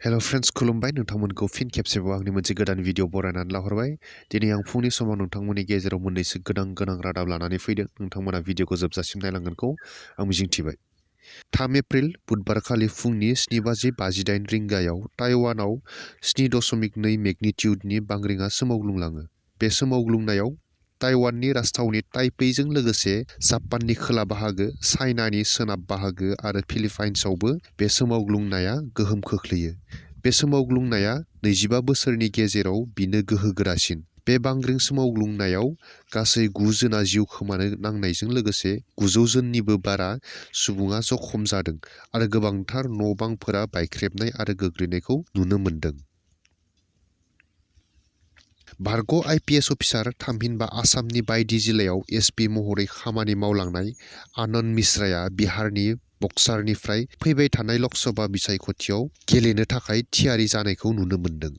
Hello friends खुलुमबाय नोंथांमोनखौ फिन खेबसेबाव आंनि मोनसे गोदान भिडिअ बरायनानै लाहरबाय। दिनै आं फुंनि समाव नोंथांमोननि गेजेराव मोननैसो गोनां रादाब लानानै फैदों। नोंथांमोना भिडिअखौ जोबजासिम नायलांगोनखौ आं मिजिंथिबाय। 3 एप्रिल बुधबारखालि फुंनि 7:58 रिंगायाव ताइवानाव 7.2 मेगनिटिउडनि बांग्रिङा सोमावग्लुंलाङो। बे सोमावग्लुंनायाव ताइवाननि राजथावनि ताइपेइजों लोगोसे जापाननि खोला बाहागो, चाइनानि सोनाब बाहागो आरो फिलिपाइन्सआवबो बे सोमावग्लुंनाया गोहोम खोख्लैयो। बे सोमावग्लुंनाया 25 बोसोरनि गेजेराव बिनो गोहोगोरासिन। बे बांग्रिं सोमावग्लुंनायाव गासै 9 जोना जिउ खोमानो नांनायजों लोगोसे 900 जननिबो बारा सुबुङा जखम जादों आरो गोबांथार न'-बांफोरा बायख्रेबनाय आरो गोग्लैनायखौ नुनो मोन्दों। भार्ग आइपिएस अफिसार थामहिनबा आसामनि बायदि जिल्लायाव एसपि महरै खामानि मावलांनाय आनन्द मिश्राया बिहारनि बक्सारनिफ्राय फैबाय थानाय लकसभा बिसायख'थियाव गेलेनो थाखाय थियारि जानायखौ नुनो मोन्दों।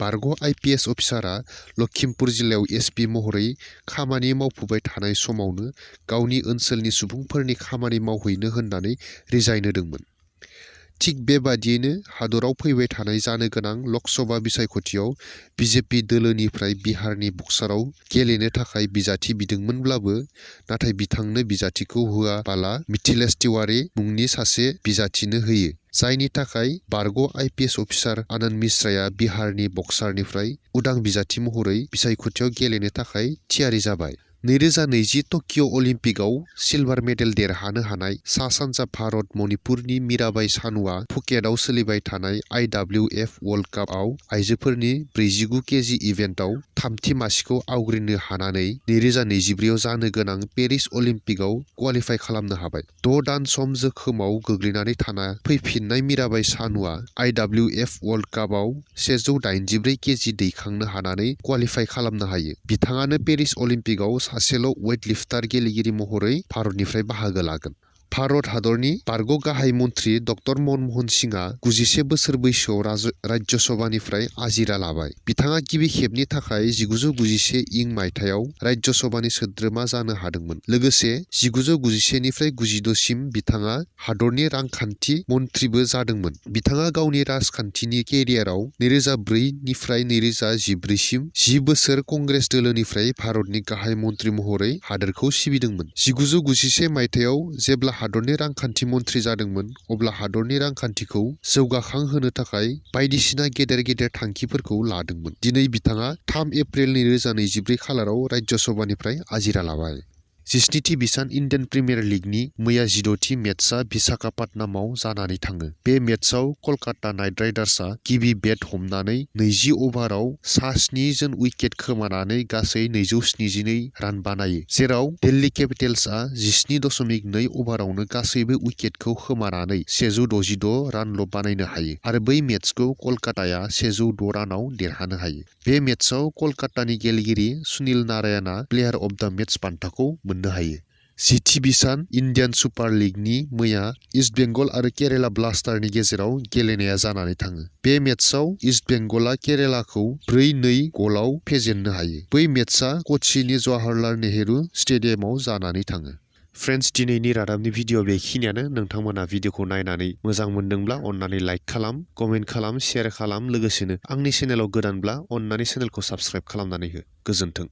भार्ग आइपिएस अफिसारआ लखिमपुर जिल्लायाव एसपि महरै खामानि मावफुबाय थानाय समावनो गावनि ओनसोलनि सुबुंफोरनि खामानि मावहैनो होननानै रिजाइन होदोंमोन। थिग बेबादियैनो हादराव फैबाय थानाय जानो गोनां लकसभा बिसायख'थियाव बिजेपि दोलोनिफ्राय बिहारनि बक्साराव गेलेनो थाखाय बिजाथि बिदोंमोनब्लाबो नाथाय बिथांनो बिजाथिखौ होआबाला मिथिलेश तिवारी मुंनि सासे बिजाथिनो होयो, जायनि थाखाय भार्ग आइपिएस अफिसार आनन्द मिश्राया बिहारनि बक्सारनिफ्राय उदां बिजाथि महरै बिसायख'थियाव गेलेनो थाखाय थियारि जाबाय। 2020 टकिअ अलिम्पिकआव सिलभार मेडेल देरहानो हानाय सा-सानजा भारत मणिपुरनि मीराबाई चानुआ फुकेटआव सोलिबाय थानाय आइडब्लिउएफ वर्ल्ड कापआव आइजोफोरनि 49 केजि इभेन्टआव थामथि मासिखौ आवग्रिनो हानानै 2024आव जानो गोनां पेरिस अलिम्पिकआव क्वालिफाइ खालामनो हाबाय। 6 दान सम जोखोमाव गोग्लैनानै थाना फैफिननाय मीराबाई चानुआ आइडब्लिउएफ वर्ल्ड कापआव 184 केजि दैखांनो हानानै क्वालिफाइ खालामनो हायो। बिथाङानो पेरिस अलिम्पिकआव सासेल' वेटलिफ्टार गेलेगिरि महरै भारतनिफ्राय बाहागो लागोन। भारत हादरनि बारग' गाहाय मन्थ्रि डक्टर मनमोहन सिंहआ 91 बोसोर बैसोआव राज्य सभानिफ्राय आजिरा लाबाय। बिथाङा गिबि खेबनि थाखाय 1991 इं मायथाइयाव राज्य सभानि सोद्रोमा जानो हादोंमोन। लोगोसे 1991 निफ्राय 96 सिम बिथाङा हादरनि रांखान्थि मन्थ्रिबो जादोंमोन। बिथाङा गावनि राजखान्थिनि केरियाराव 2004 निफ्राय 2014 सिम 10 बोसोर कंग्रेस दोलोनिफ्राय भारतनि गाहाय मन्थ्रि महरै हादोरखौ सिबिदोंमोन। 1991 मायथाइयाव जेब्ला हादरनि रांखान्थि मन्थ्रि जादोंमोन अब्ला हादरनि रांखान्थिखौ जौगाखांहोनो थाखाय बायदिसिना गेदेर थांखिफोरखौ लादोंमोन। दिनै बिथाङा 3 एप्रिल 2024 खालाराव राज्य सभानिफ्राय आजिरा लाबाय। 17थि बिसान इन्डियान प्रिमियार लीगनि मैया 16थि मेचआ विशाखापट्टनमआव जानानै थाङो। बे मेचआव कलकाता नाइट राइडार्सआ गिबि बेट हमनानै 20 अभाराव सा-7 जन उइकेट खोमानानै गासै 272 रान बानायो, जेराव दिल्ली केपिटेल्सआ 17.2 अभारावनो गासैबो उइकेटखौ खोमानानै 166 रानल' बानायनो हायो आरो बै मेचखौ कलकाताया 106 रानाव देरहानो हायो। बे मेचआव कलकातानि गेलेगिरि सुनील नारायणआ प्लेयार अफ द मेच बान्थाखौ मोननो हायो। 10थि बिसान इन्डियान सुपार लीगनि मैया इस्ट बेंगल आरो केरेला ब्लास्टारनि गेजेराव गेलेनाया जानानै थाङो। बे मेचआव इस्ट बेंगलआ केरेलाखौ 4-2 गलाव फेजेननो हायो। बै मेचआ कच्चिनि जवाहरलाल नेहरू स्टेडियामाव जानानै थाङो। फ्रेन्ड्स, दिनैनि रादाबनि भिडिअ बेखिनियानो। नोंथांमोना भिडिअखौ नायनानै मोजां मोनदोंब्ला अन्नानै लाइक खालाम, कमेन्ट खालाम, शेयार खालाम। लोगोसेनो आंनि चेनेलाव गोदानब्ला अन्नानै चेनेलखौ साबस्क्राइब खालामनानै हो। गोजोन्थों।